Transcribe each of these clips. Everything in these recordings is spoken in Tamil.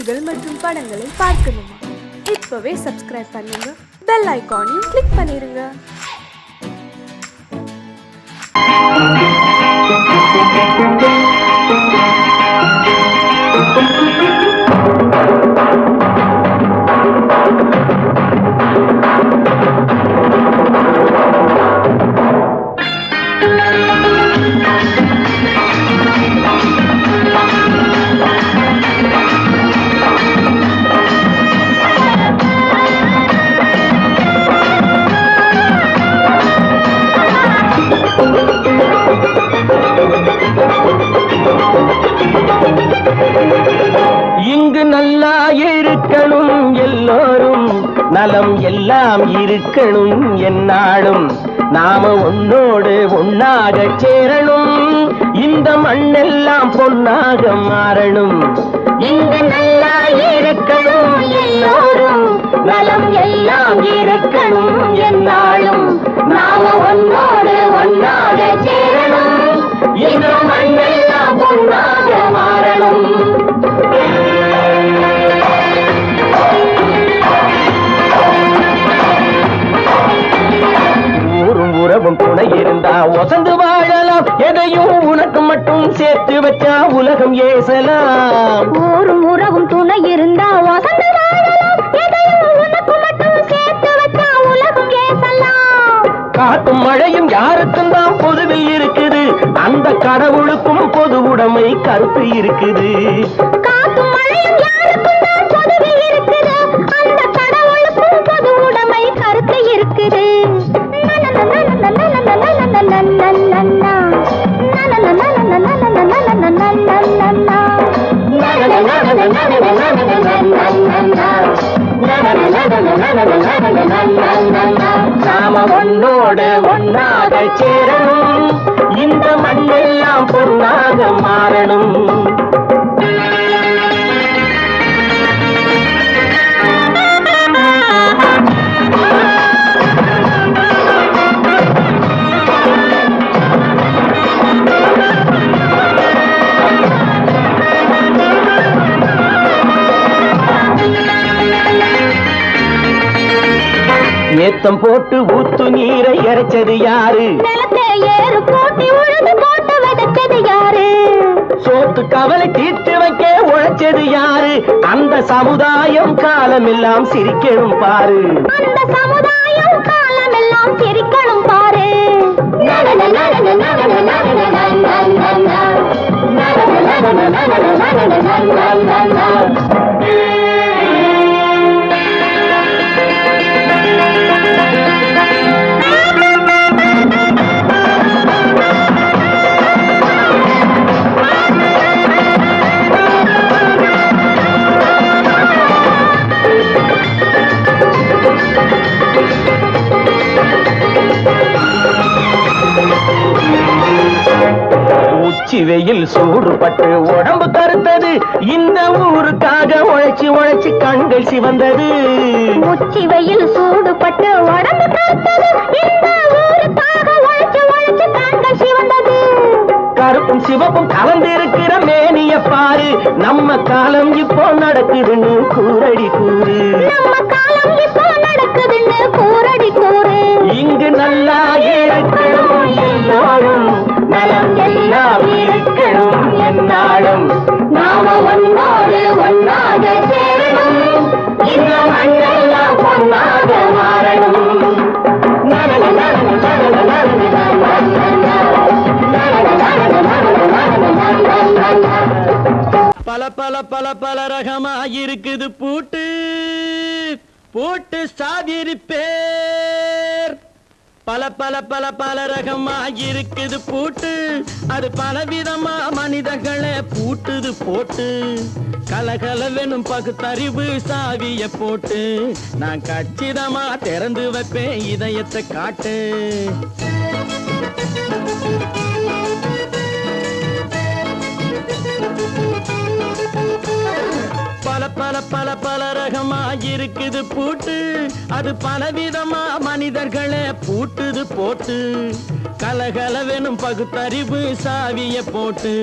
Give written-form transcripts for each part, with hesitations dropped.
செய்திகள் மற்றும் படங்களை பார்க்கணுமா? இப்பவே சப்ஸ்கிரைப் பண்ணுங்க, பெல் ஐகானையும் கிளிக் பண்ணிருங்க. இங்கு நல்லா இருக்கணும் எல்லோரும், நலம் எல்லாம் இருக்கணும் என்னாலும். நாம ஒன்னோடு ஒன்னாக சேரணும், இந்த மண்ணெல்லாம் பொன்னாக மாறணும். இங்கு நல்லா இருக்கணும் எல்லோரும், நலம் எல்லாம் இருக்கணும் என்னாலும். நாம ஒன்னோடு ஒன்னாக சேரணும், இந்த மண்ணெல்லாம் பொன்னாக மாறணும். ஊரும் உறவும் துணை இருந்தா ஒசந்து வாழலாம், எதையும் உனக்கு மட்டும் சேர்த்து வச்சா உலகம் ஏசலாம். ஊரும் உறவும் துணை இருந்தா ஒசந்து வாழலாம், எதையும் உனக்கு மட்டும் சேர்த்து வச்சா உலகம் ஏசலாம். காட்டும் மழையும் யாருக்கும் தான் பொதுவில் இருக்குது, அந்த கடவுளுக்கும் பொது உடைமை கருத்து இருக்குது. காட்டும் மழையும் யாருக்கும் தான் பொதுவில் இருக்குது, அந்த கடவுளுக்கும் பொது உடைமை கருத்து இருக்குது. நாம ஒன்னோடு ஒன்னாக சேரணும், இந்த மண்ணெல்லாம் பொன்னாக மாறணும். ஏத்தம் போட்டு ஊத்து நீரை இறைச்சது யாரு? நிலத்தை ஏறு போட்டி உழுது போட்டு விதைச்சது யாரு? சோத்து கவலை தீர்த்து வைக்க உழைச்சது யாரு? அந்த சமுதாயம் காலமெல்லாம் சிரிக்கணும் பாரு. அந்த சமுதாயம் காலமெல்லாம் சிரிக்கணும் பாரு. உச்சி வெயில் சூடுபட்டு உடம்பு கருத்தது, இந்த ஊருக்காக உழைச்சு உழைச்சு கண்கள் சிவந்தது. உச்சி வெயில் சூடுபட்டு உடம்பு கருத்தது, இந்த ஊருக்காக உழைச்சு உழைச்சு கண்கள் சிவந்தது. கருப்பும் சிவப்பும் கலந்திருக்கிற மேனிய பாரு, நம்ம காலம் இப்போ நடக்குதுன்னு கூரடி கூறு. நம்ம காலம் இப்போ நடக்குதுன்னு கூரடி கூறு. இங்கு நல்லா இருக்கணும் எல்லோரும், நலம் எல்லாம் இருக்கணும் என்னாலும். நாம ஒன்னோடு ஒன்னாக சேரணும், இந்த மண்ணெல்லாம் பொன்னாக மாறணும். பல பல பல பல ரகமா இருக்குது பூட்டு, பூட்டு சாதிரி பேர். பல பல பல பல ரகமா இருக்குது பூட்டு, அது பலவிதமா மனிதர்களை பூட்டுது போட்டு. கலகலவெனும் பகுத்தறிவு சாவிய போட்டு, நான் கச்சிதமா திறந்து வைப்பேன் இதயத்தை காட்டு. பல பல பல பல ரகமா இருக்குது பூட்டு, அது பலவிதமா மனிதர்களை பூட்டுது போட்டு. கலகலவெனும் பகுத்தறிவு சாவிய போட்டு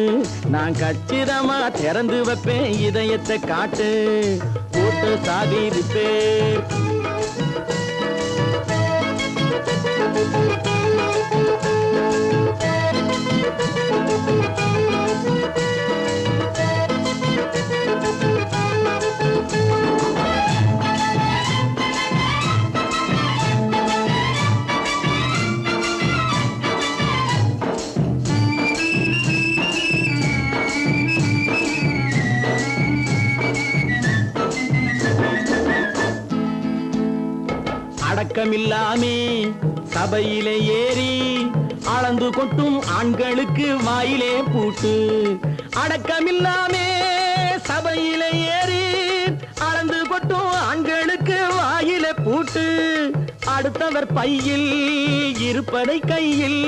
நான் கச்சிதமா திறந்து வைப்பேன் இதயத்தை காட்டு போட்டு சாவி ரிப்பேர். அடக்கமில்லாமே சபையிலே ஏறி அளந்து கொட்டும் ஆண்களுக்கு வாயிலே பூட்டு. அடக்கமில்லாமே சபையிலே ஏறி அளந்து கொட்டும் ஆண்களுக்கு வாயிலே பூட்டு. அடுத்தவர் பையில் இருப்பதை கையில்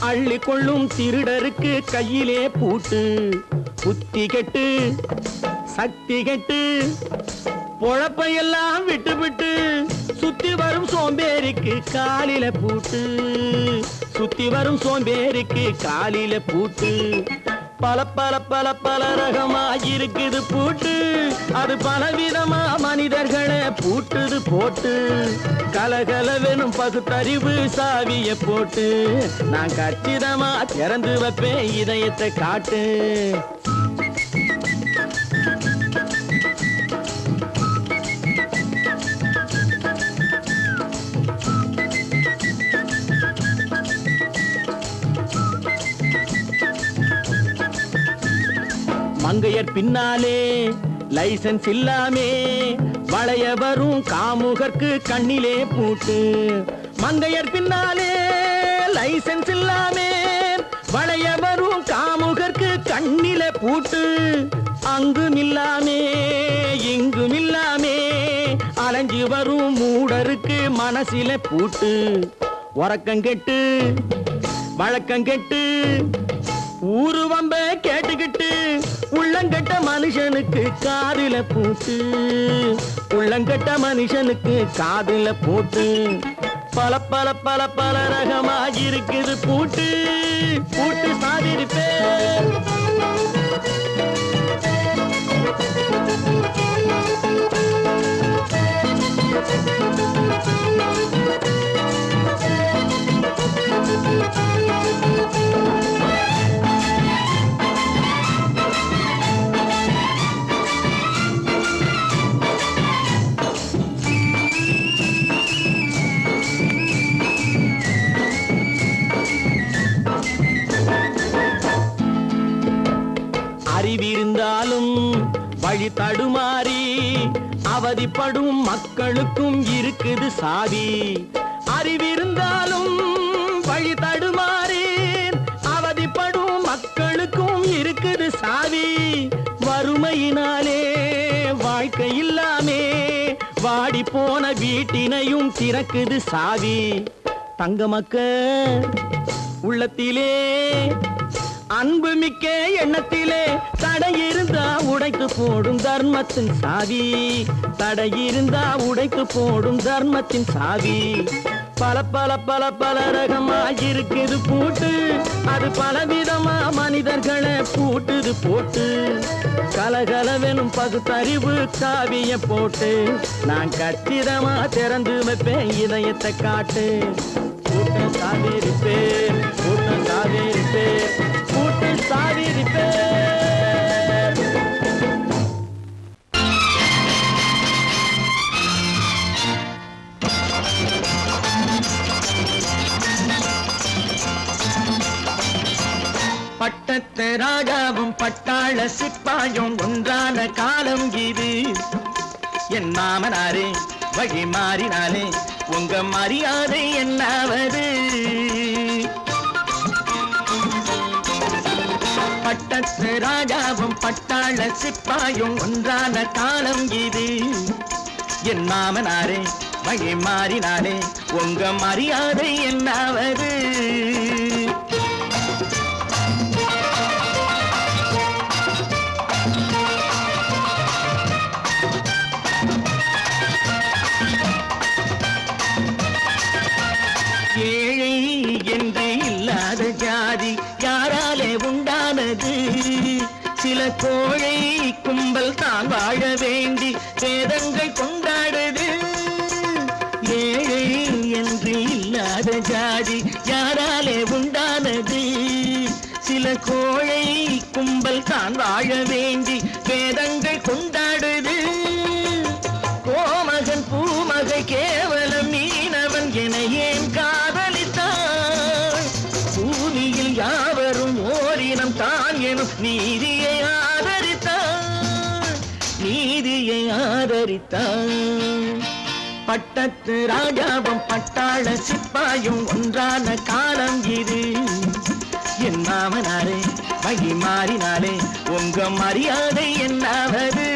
அள்ளி கொள்ளும் திருடருக்கு கையிலே பூட்டு. புத்தி கெட்டு சக்தி கெட்டு பொழப்பையெல்லாம் விட்டு விட்டு சுத்தி வரும் சோம்பேறிக்கு காலில பூட்டு. சுத்தி வரும் சோம்பேறிக்கு காலில பூட்டு. பல பல பல பல ரகமா இருக்குது பூட்டு. அது பலவிதமா மனிதர்களை பூட்டுது போட்டு. கலகலவெனும் பகுத்தறிவு சாவிய போட்டு நான் கச்சிதமா திறந்து வைப்பேன் இதயத்தை காட்டு. மங்கையர் பின்னாலே லைசன்ஸ் இல்லாமே வளைய வரும் காமுகர்க்கு கண்ணிலே பூட்டு. மங்கையர் பின்னாலே லைசன்ஸ் இல்லாமே வளைய வரும் காமுகர்க்கு கண்ணிலே பூட்டு. அங்கும் இல்லாமே இங்கும் இல்லாமே அலைஞ்சு வரும் மூடருக்கு மனசில பூட்டு. உறக்கங்கெட்டு வழக்கங்கெட்டு ஊரு வம்ப கேட்டுக்கிட்டு உள்ளங்கட்ட மனுஷனுக்கு காதில பூட்டு. உள்ளங்கட்ட மனுஷனுக்கு காதில பூட்டு. பல பல பல பல ரகமா இருக்குது பூட்டு. பூட்டு சாதிருப்பேன். அறிவிருந்தாலும் வழி தடுமாறி அவதிப்படும் மக்களுக்கும் இருக்குது சாவி. அறிவிருந்தாலும் வழி தடுமாறி அவதிப்படும் மக்களுக்கும் இருக்குது சாவி. வறுமையினாலே வாழ்க்கை இல்லாமே வாடி போன வீட்டினையும் திறக்குது சாவி. தங்க மக்க உள்ளத்திலே அன்பு மிக்க எண்ணத்திலே தடை இருந்தா உடைத்து போடும் தர்மத்தின் சாவி. தடை இருந்தா உடைத்து போடும் தர்மத்தின் சாவி. பல பல பல பல ரகமா இருக்குது பூட்டு. அது பலவிதமா மனிதர்களை பூட்டுது போட்டு. கலகலவெனும் பகுத்தறிவு சாவிய போட்டு நான் கச்சிதமா திறந்து வைப்பேன் இதயத்தை காட்டு. பூட்டு சாவி ரிப்பேர். பூட்டு சாவி ரிப்பேர். பூட்டு சாவி ரிப்பேர். பட்டத்து ராஜாவும் பட்டாள சிப்பாயும் ஒன்றான காலம் இது. என் மாமனாரே வழி மாறினாலே உங்க மரியாதை என்னாவது? பட்டத்து ராஜாவும் பட்டாள சிப்பாயும் ஒன்றான காலம் இது. என் மாமனாரே வழி மாறினாலே உங்க மரியாதை என்னாவது? ஏழை என்று கொண்டாடுது. கோமகன் பூமகை கேவலம் மீனவன் என ஏன் காதலித்தான்? பூமியில் யாவரும் ஓரினம் தான் எனும் நீதியை ஆதரித்தான், நீதியை ஆதரித்தான். பட்டத்து ராஜாவும் பட்டாள சிப்பாயும் ஒன்றான காலம் இது. என் மாமனாரே வகி மாறினாலே உங்க மரியாதை என்னாவது?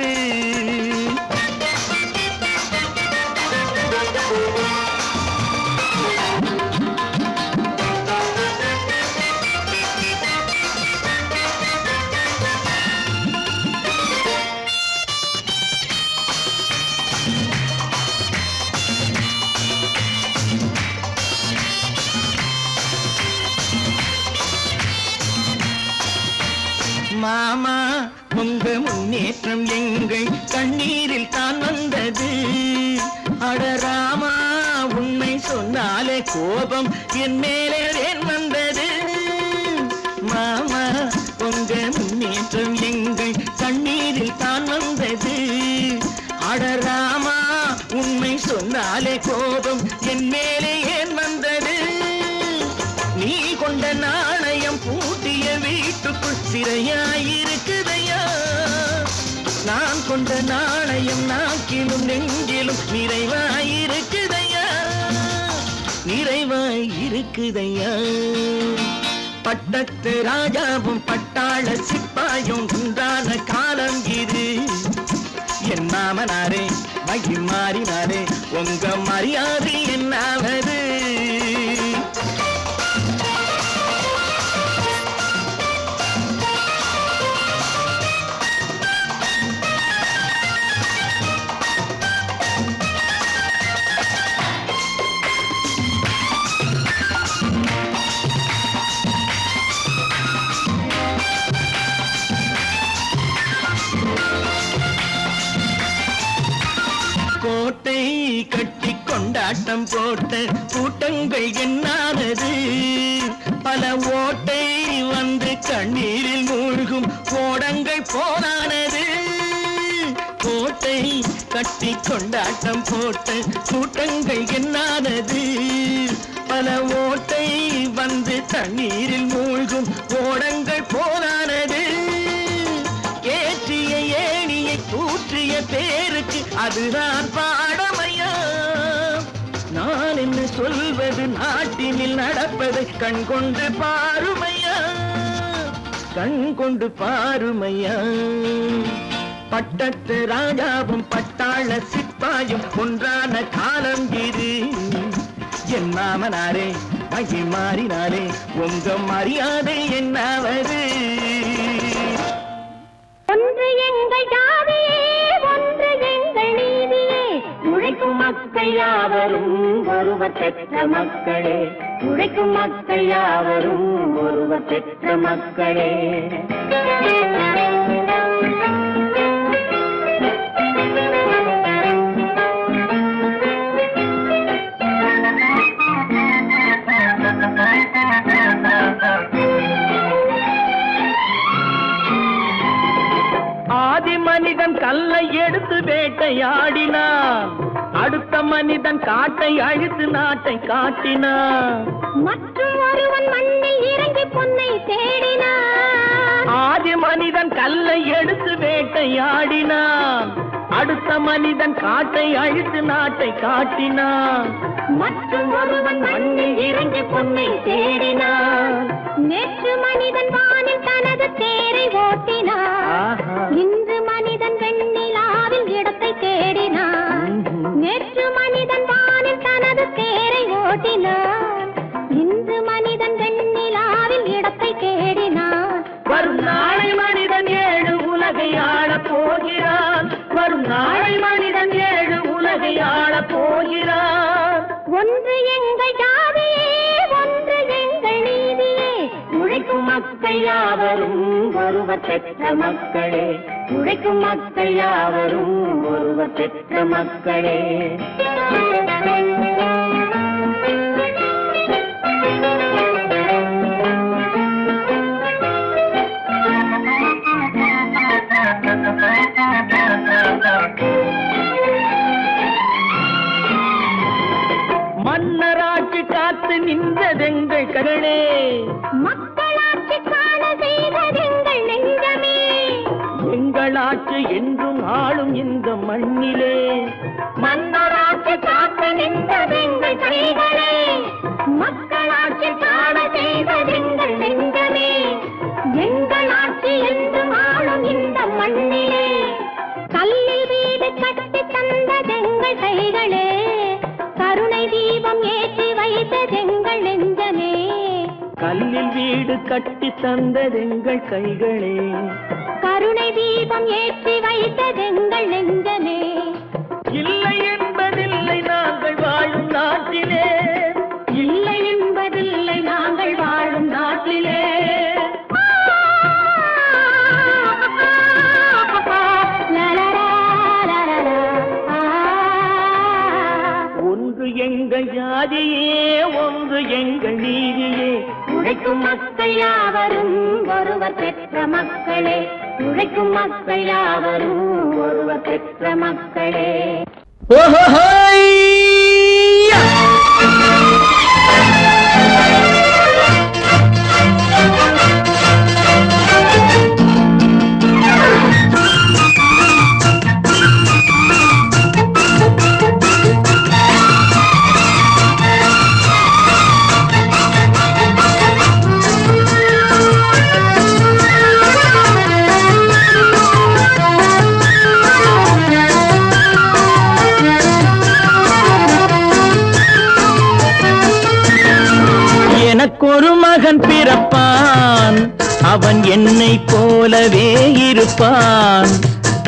மாமா உங்க முன்னேற்றம் எங்கள் கண்ணீரில் தான் வந்தது. அடராமா உண்மை சொன்னாலே கோபம் என் மேலே ஏன் வந்தது? மாமா உங்க முன்னேற்றம் எங்கள் கண்ணீரில் தான் வந்தது. அடராமா உண்மை சொன்னாலே கோபம் என் மேலே ஏன் வந்தது? நீ கொண்ட நாணயம் பூட்டிய வீட்டுக்குள் சிறையாயிருக்குதையா? நான் கொண்ட நாணயம் நாக்கிலும் நெஞ்சிலும் நிறைவாயிருக்குதையா, நிறைவாயிருக்குதையா. பட்டத்து ராஜாவும் பட்டாள சிப்பாயும் உண்டான காலம் இது. என் மாமனாரே வகி மாறினாரே உங்க மரியாதை என்னாவது? கோட்டை கட்டி கொண்டாட்டம் போட்ட கூட்டங்கள் என்னானது? பல ஓட்டை வந்து கண்ணீரில் மூழ்கும் கோடங்கள் போனானது. கோட்டை கட்டி கொண்டாட்டம் போட்ட கூட்டங்கள் என்னானது? பல ஓட்டை வந்து தண்ணீரில் மூழ்கும் கோடங்கள் போனானது. ஏற்றிய ஏணியை தூற்றிய பேருக்கு அதுதான் பாடமையா? நான் என்ன சொல்வது? நாட்டினில் நடப்பதை கண் கொண்டு பாருமையா, கண் கொண்டு பாருமையா. பட்டத்து ராஜாவும் பட்டாள சிப்பாயும் ஒன்றான காலம் இது. என் மாமனாரே வகி மாறினாலே உங்க மரியாதை என்னாவது? ஒன்று எங்கள் ஜாதியே, ஒன்று எங்கள் நீதியே. உழைக்கும் மக்கள் யாவரும் ஒருவர் பெற்ற மக்களே, உழைக்கும் மக்கள் யாவரும் ஒருவர் பெற்ற மக்களே. ஆதி மனிதன் கல்லை எடுத்து வேட்டையாடினான், அடுத்த மனிதன் காட்டை அழித்து நாட்டை காட்டினான். மற்றும் ஒருவன் மண்ணில் இறங்கி பொன்னை தேடினான். ஆதி மனிதன் கல்லை எடுத்து வேட்டையாடினான், அடுத்த மனிதன் காட்டை அழித்து நாட்டை காட்டினான். மற்றும் ஒருவன் மண்ணில் இறங்கி பொன்னை தேடினான். நேற்று மனிதன் வானில் தனது தேரை ஓட்டினான், இன்று மனிதன் வெண்ணிலாவில் இடத்தை தேடினான். நேற்று மனிதன் வானில் தனது தேரை ஓட்டினான், இன்று மனிதன் வெண்ணிலாவில் இடத்தை தேடினான். வரும் நாளை மனிதன் 7 உலகை ஆளப் போகிறான், வரும் நாளை மனிதன் 7 உலகை ஆளப் போகிறான். ஒன்று எங்கள் ஜாதியே, ஒன்று எங்கள் நீதியே. உழைக்கும் மக்கள் யாவரும் ஒருவர் பெற்ற மக்களே, உழைக்கும் மக்கள் யாவரும் ஒருவர் பெற்ற மக்களே. கைகளே. மக்களாட்சி காண செய்ததெங்கள் நெஞ்சமே. எங்களாட்சி என்றும் ஆளும் இந்த மண்ணிலே. மன்னராட்சி காக்க நின்றதெங்கள் கைகளே. மக்களாட்சி காண செய்ததெங்கள் நெஞ்சமே. எங்களாட்சி என்றும் ஆளும் இந்த மண்ணிலே. கல்லில் வீடு கட்டி தந்ததெங்கள் கைகளே. கருணை தீபம் ஏற்றி வைத்ததெங்கள் நெஞ்சமே. கல்லில் வீடு கட்டி தந்ததெங்கள் கைகளே. கருணை தீபம் ஏற்றி வைத்ததெங்கள் நெஞ்சமே. இல்லை என்பதில்லை நாங்கள் வாழும் நாட்டிலே. இல்லை என்பதில்லை நாங்கள் வாழும் நாட்டிலே. ஒன்று எங்கள் ஜாதியே, ஒன்று எங்கள் நீதியே. உழைக்கும் மக்கள் யாவரும் ஒருவர் பெற்ற மக்களே. உழைக்கும் மக்கள் யாவரும் ஒருவர் பெற்ற மக்களே. எனக்கொரு மகன் பிறப்பான், அவன் என்னை போலவே இருப்பான்.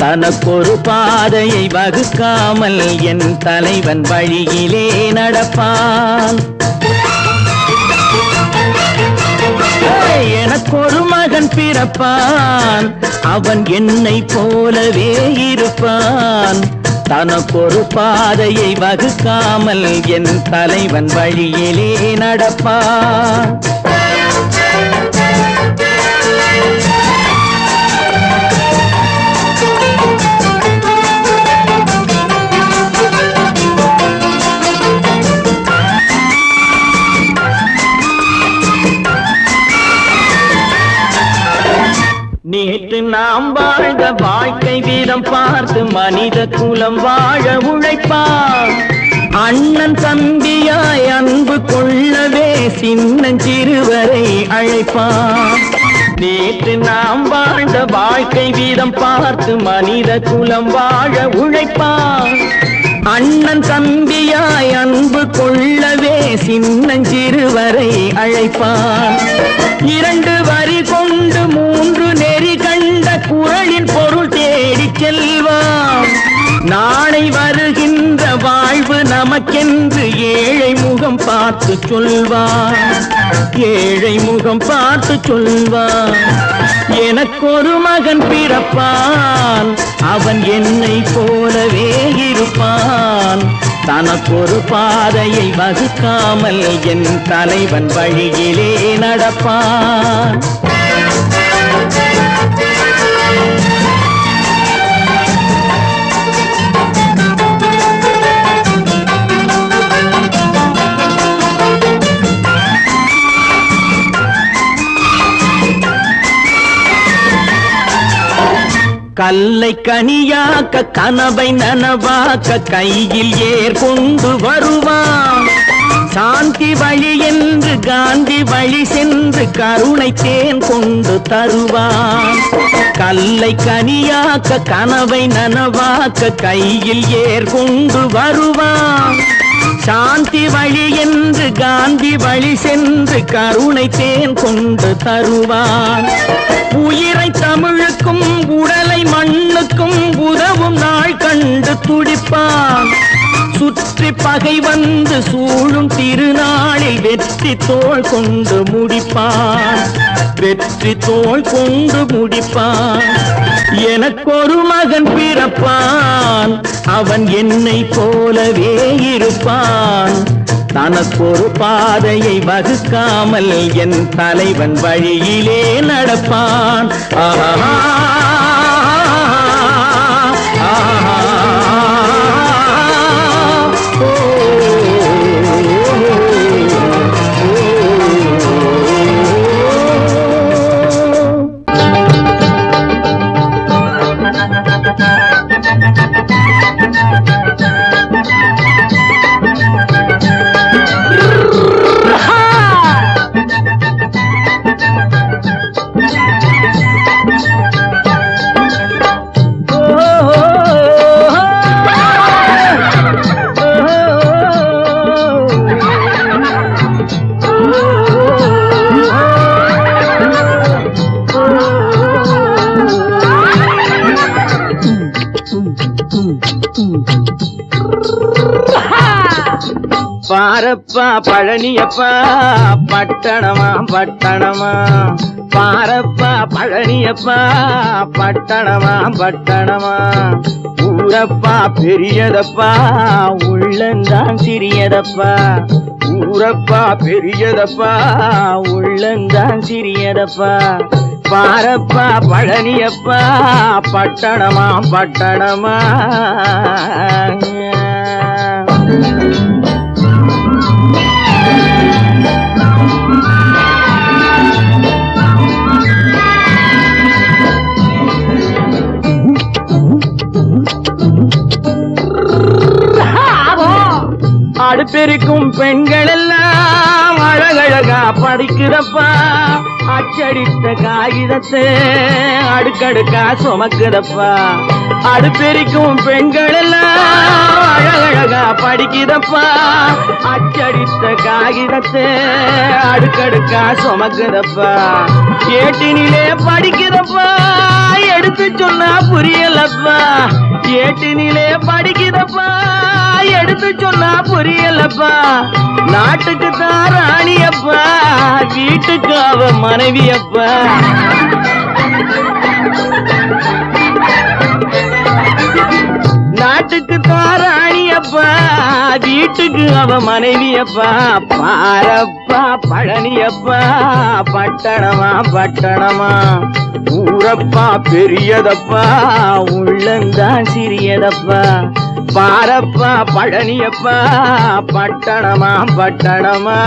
தனக்கொரு பாதையை வகுக்காமல் என் தலைவன் வழியிலே நடப்பான். எனக்கொரு மகன் பிறப்பான், அவன் என்னை போலவே இருப்பான். தனக்கொரு பாதையை வகுக்காமல் என் தலைவன் வழியிலே நடப்பான். நேற்று நாம் வாழ்ந்த வாழ்க்கை வீதம் பார்த்து மனித குலம் வாழ உழைப்பான். அண்ணன் தம்பியாய் அன்பு கொள்ளவே சின்னஞ்சிறுவரை அழைப்பான். நேற்று நாம் வாழ்ந்த வாழ்க்கை வீதம் பார்த்து மனித குலம் வாழ உழைப்பான். அண்ணன் தம்பியாய் அன்பு கொள்ளவே சின்னஞ்சிறுவரை அழைப்பான். 2 வரி கொண்டு 3 நெறி கண்ட குறளின் பொருள் தேடி செல்வான். நாளை வருகின்ற வாழ்வு நமக்கென்று ஏழை முகம் பார்த்து சொல்வான். ஏழை முகம் பார்த்து சொல்வான். எனக்கொரு மகன் பிறப்பான், அவன் என்னை போலவே இருப்பான். தனக்கொரு பாதையை வகுக்காமல் என் தலைவன் வழியிலே நடப்பான். கல்லை கனியாக்க கனவை நனவாக்க கையில் ஏற்கொண்டு வருவான். சாந்தி வழி என்று காந்தி வழி சென்று கருணை தேன் கொண்டு தருவான். கல்லை கனியாக்க கனவை நனவாக்க கையில் ஏற்கொண்டு வருவான். சாந்தி வழி என்று காந்தி வழி சென்று கருணை தேன் கொண்டு தருவான். உயிரை தமிழுக்கும் உடலை மண்ணுக்கும் உதவும் நாள் கண்டு துடிப்பான். சுற்றி பகை வந்து சூழும் திருநாளில் வெற்றி தோள் கொண்டு முடிப்பான். வெற்றி தோள் கொண்டு முடிப்பான். எனக்கொரு மகன் பிறப்பான், அவன் என்னை போலவே இருப்பான். தனக்கொரு பாதையை வகுக்காமல் என் தலைவன் வழியிலே நடப்பான். ஆஹா ஓ பாரப்பா பழனியப்பா பட்டணமா பட்டணமா பாரப்பா பழனியப்பா பட்டணமா பட்டணமா ஊரப்பா பெரியதப்பா உள்ளந்தான் சிறியதப்பா ஊரப்பா பெரியதப்பா உள்ளந்தான் சிறியதப்பா பாரப்பா பழனியப்பா பட்டணமா பட்டணமா அடுப்பெருக்கும் பெண்கள் எல்லாம் அழகழகா படிக்கிறப்பா அச்சடித்த காகிதத்தை அடுக்கடுக்கா சுமக்குதப்பா அடுப்பெருக்கும் பெண்கள் எல்லாம் அழகழகா படிக்கிறப்பா அச்சடித்த காகிதத்தை அடுக்கடுக்கா சுமக்குதப்பா ஏட்டினிலே படிக்கிறப்பா எடுத்து சொன்னா புரியலப்பா ஏட்டினிலே படிக்கிறப்பா எடுத்து சொன்னா புரியலப்பா நாட்டுக்கு தான் ராணியப்பா வீட்டுக்கு அவ மனைவியப்பா நாட்டுக்கு தான் ராணியப்பா வீட்டுக்கு அவ மனைவியப்பா பாரப்பா பழனியப்பா பட்டணமா பட்டணமா ஊரப்பா பெரியதப்பா உள்ளந்தான் சிறியதப்பா பாரப்பா பழனியப்பா பட்டணமா பட்டணமா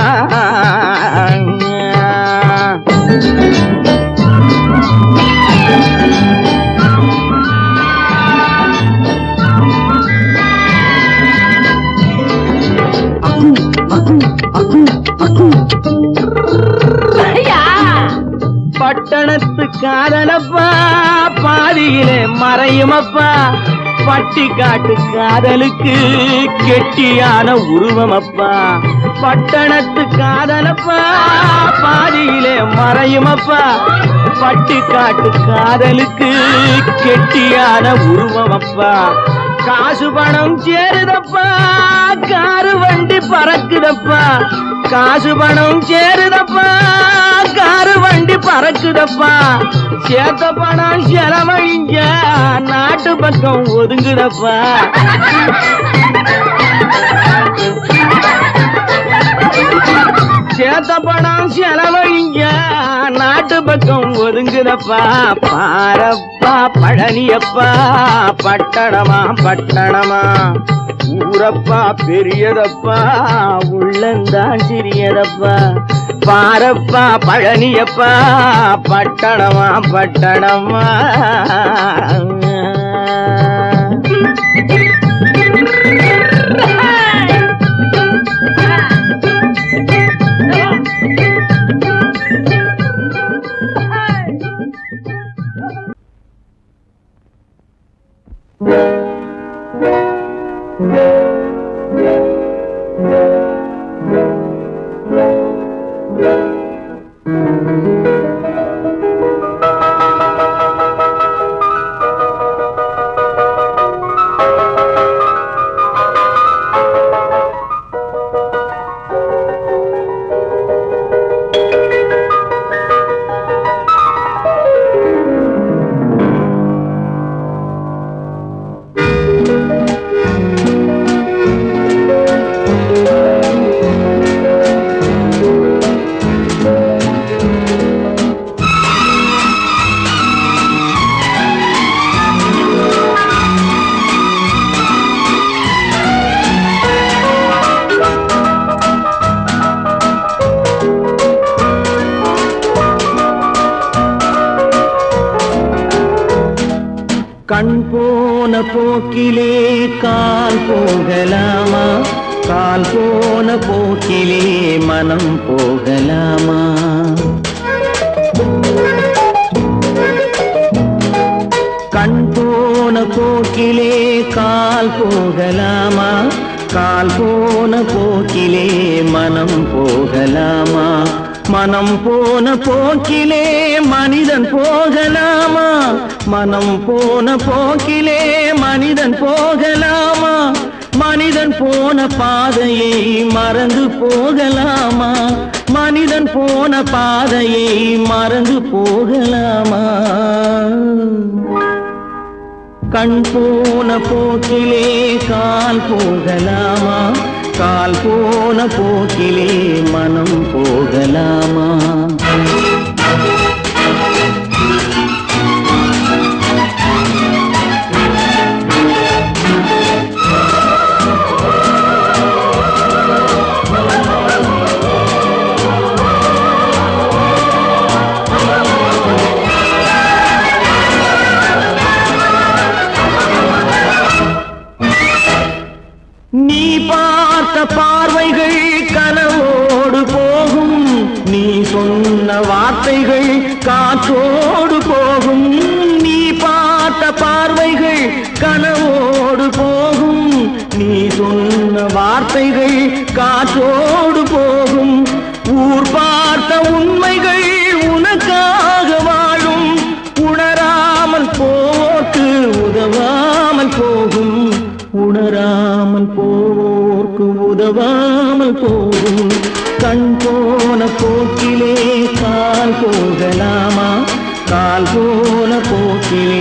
பட்டணத்து காதலப்பா பாதியிலே மறையுமப்பா பட்டி காட்டு காதலுக்கு கெட்டியான உருவமப்பா பட்டணத்து காதலப்பா பாதியிலே மறையுமப்பா பட்டி காட்டு காதலுக்கு கெட்டியான உருவமப்பா காசு பணம் சேருதப்பா காரு வண்டி பறக்குதப்பா காசு பணம் சேருதப்பா காரு வண்டி பறக்குதப்பா சேத்த பணம் செலவழிஞ்ச நாட்டு பக்கம் ஒதுங்குதப்பா சேத்த பணம் செலவழிஞ்ச நாட்டு பக்கம் ஒதுங்குதப்பா பாரப்பா பழனியப்பா பட்டணமா பட்டணமா ஊரப்பா பெரியதப்பா உள்ளந்தான் சிறியதப்பா பாரப்பா பழனியப்பா பட்டணமா பட்டணமா கண் போன போக்கிலே கால் போகலாமா கால் போன போக்கிலே மனம் போகலாமா கண் போன போக்கிலே கால் போகலாமா கால் போன போக்கிலே மனம் போகலாமா மனம் போன போக்கிலே மனிதன் போகலாமா மனம் போன போக்கிலே மனிதன் போகலாமா மனிதன் போன பாதையை மறந்து போகலாமா மனிதன் போன பாதையை மறந்து போகலாமா கண் போன போக்கிலே கால் போகலாமா கால் போன போக்கிலே மனம் போகலாமா நீ பார்த்த பார்வைகள் கனவோடு போகும் நீ சொன்ன வார்த்தைகள் காற்றோடு போகும் நீ பார்த்த பார்வைகள் கனவோடு போகும் நீ சொன்ன வார்த்தைகள் காற்றோடு போகும் ஊர் பார்த்த உண்மைகள் உனக்காக வாழும் உணராமல் போக்கு உதவாமல் போகும் உணராமல் போவோர்க்கு உதவாமல் போகும் கண் போன போக்கிலே கால் போகலாமா கால் போன போக்கிலே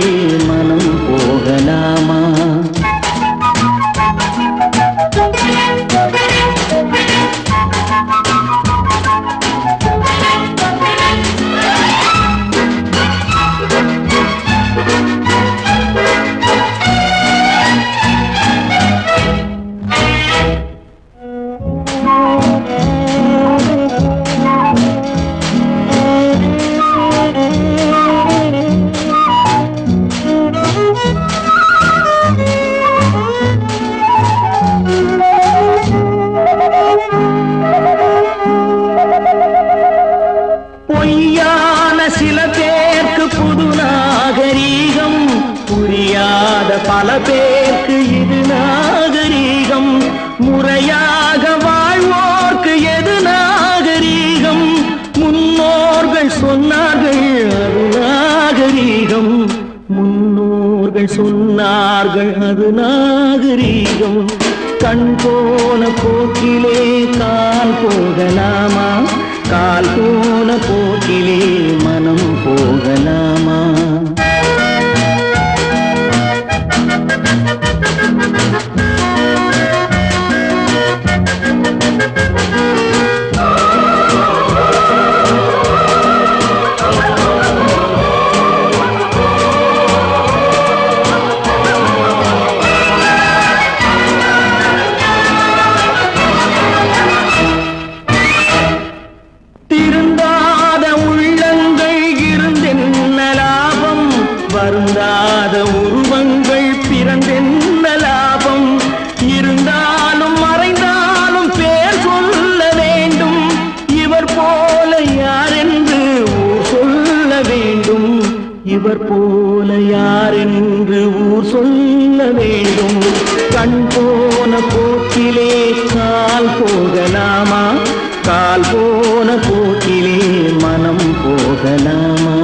மனம் போகலாமா பொய்யான சில பேருக்கு புது நாகரீகம் புரியாத பல பேருக்கு இது நாகரீகம் முறையாக வாழ்வோர்க்கு எது நாகரீகம் முன்னோர்கள் சொன்னார்கள் அது நாகரீகம் முன்னோர்கள் சொன்னார்கள் அது நாகரீகம் கண் போன போக்கிலே கால் போகலாமா கால் போன போக்கிலே மனம் போகலாமா திருந்தாத உள்ளங்கள் இருந்தென்ன லாபம் வருந்தாத உருவங்கள் பிறந்தென்ன லாபம் இருந்தாலும் மறைந்தாலும் பேர் சொல்ல வேண்டும் இவர் போல யாரென்று ஊர் சொல்ல வேண்டும் இவர் போல யாரென்று ஊர் சொல்ல வேண்டும் கண் போன போக்கிலே கால் போகலாமா கால் போன போக்கிலே மனம் போகலாமா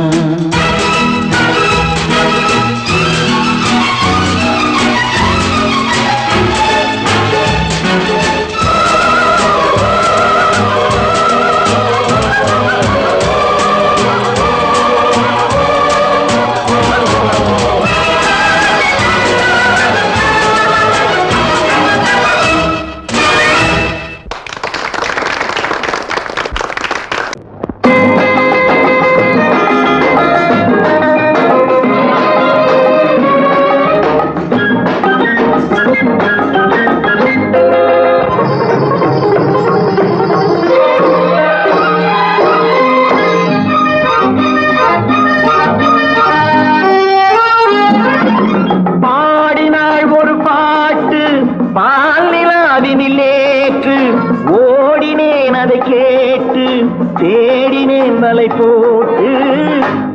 தேடினேன் மலை போட்டு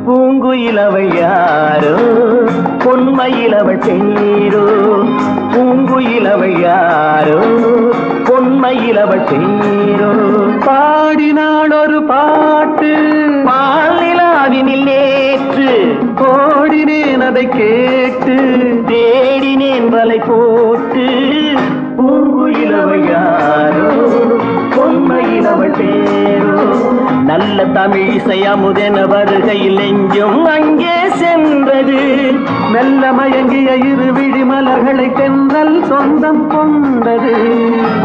பூங்குயிலவள் யாரோ பொன்மயிலவள் தேரோ பூங்குயிலவள் யாரோ பொன்மயிலவள் தேரோ பாடினாள் ஒரு பாட்டு பாலிலாவினில் நேற்று ஓடினேன் அதை கேட்டு தேடினேன் தேடினேன் வலை போட்டு பூங்குயிலவள் யாரோ பொன்மையிலவள் பேரோ நல்ல தமிழ் இசை அமுதென வருகையில் நெஞ்சும் அங்கே சென்றது மெல்ல மயங்கிய இரு விழி மலர்களை தென்றல் சொந்தம் கொண்டது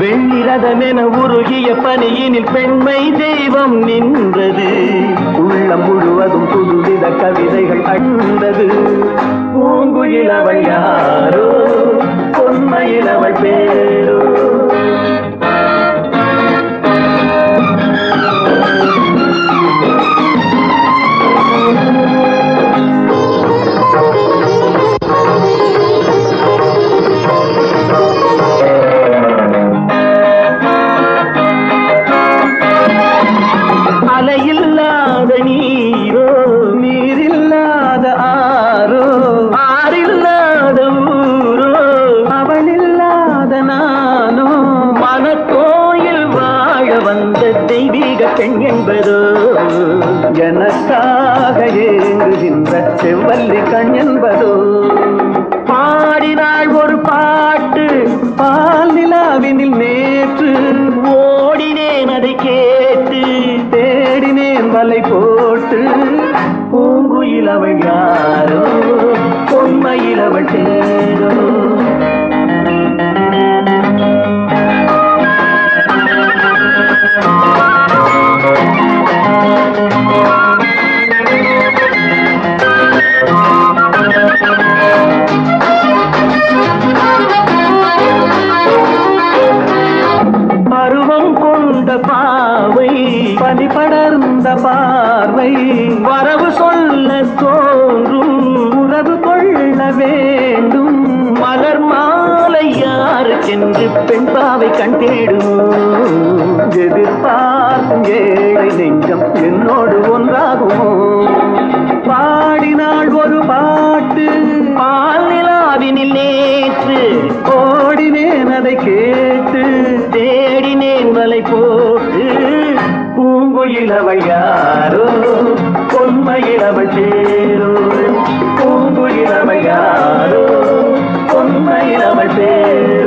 வெண்ணிரதமென உருகிய பனியினில் பெண்மை தெய்வம் நின்றது உள்ளம் முழுவதும் புதுவித கவிதைகள் அண்டது பூங்குயிலவள் யாரோ பொன்மையிலவள் பேரோ அலையில்லாத நீரோ நீரில்லாத ஆரோ ஆறில்லாத ஊரோ அவளில்லாத நானோ மனக்கோயில் வாழ வந்த தெய்வீக பெண் என்பதோ எனக்காக ஏங்குகின்ற செவ்வல்லி கண் என்பதோ பாடினாள் ஒரு பாட்டு பால் நிலாவினில் நேற்று ஓடினேன் அதை கேட்டு தேடினேன் வலை போட்டு பூங்குயிலவள் யாரோ பொன்மையிலவள் பேரோ பருவம் கொண்ட பாவை பனி படர்ந்த பார்வை வரவு சொல்ல தோன்றும் உறவு கொள்ள வேண்டும் மலர் மாலை யாருக்கென்று பெண் பாவை கண் தேடும் எதிர்பார்க்கும் ஏழை நெஞ்சம் என்னோடு ஒன்றாகுமோ பாடினாள் ஒரு பாட்டு பால் நிலாவினில் நேற்று ஓடினேன் அதை கேட்டு தேடினேன் வலை போட்டு பூங்குயிலவள் யாரோ பொன்மையிலவள் பேரோ பூங்குயிலவள் யாரோ பொன்மையிலவள் பேரோ